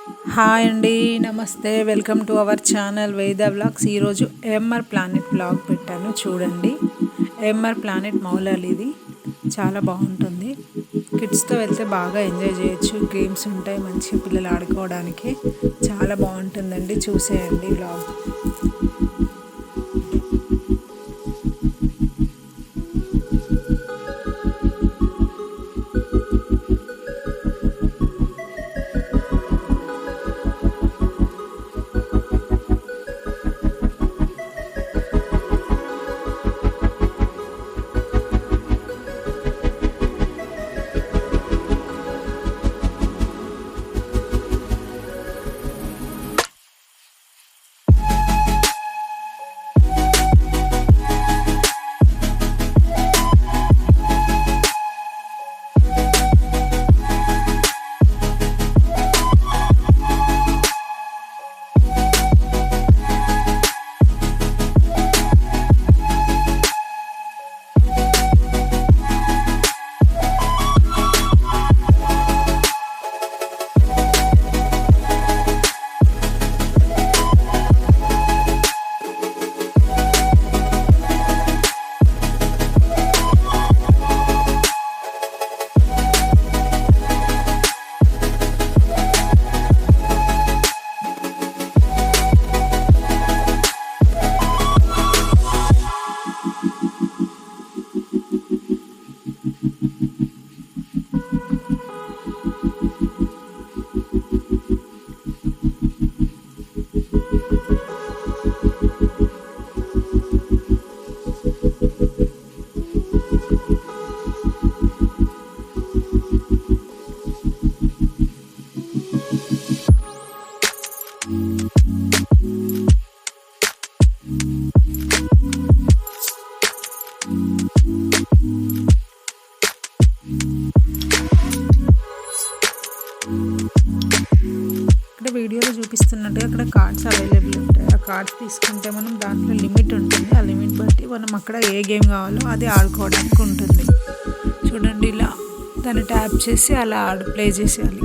Hi అండి, నమస్తే. Welcome to our channel వేద వ్లాగ్స్. ఈరోజు ఏఎంఆర్ ప్లానెట్ వ్లాగ్ పెట్టాను, చూడండి. ఏఎంఆర్ ప్లానెట్ మౌలాలి, ఇది చాలా బాగుంటుంది. కిడ్స్తో వెళ్తే బాగా ఎంజాయ్ చేయొచ్చు. గేమ్స్ ఉంటాయి, మంచిగా పిల్లలు ఆడుకోవడానికి చాలా బాగుంటుందండి. చూసేయండి వ్లాగ్. ఇక్కడ వీడియోలో చూపిస్తున్నట్టుగా అక్కడ కార్డ్స్ అవైలబుల్ ఉంటాయి. ఆ కార్డ్స్ తీసుకుంటే మనం దాంట్లో లిమిట్ ఉంటుంది. ఆ లిమిట్ బట్టి మనం అక్కడ ఏ గేమ్ కావాలో అది ఆడుకోవడానికి ఉంటుంది. చూడండి, ఇలా దాన్ని ట్యాప్ చేసి అలా ప్లే చేసేయాలి.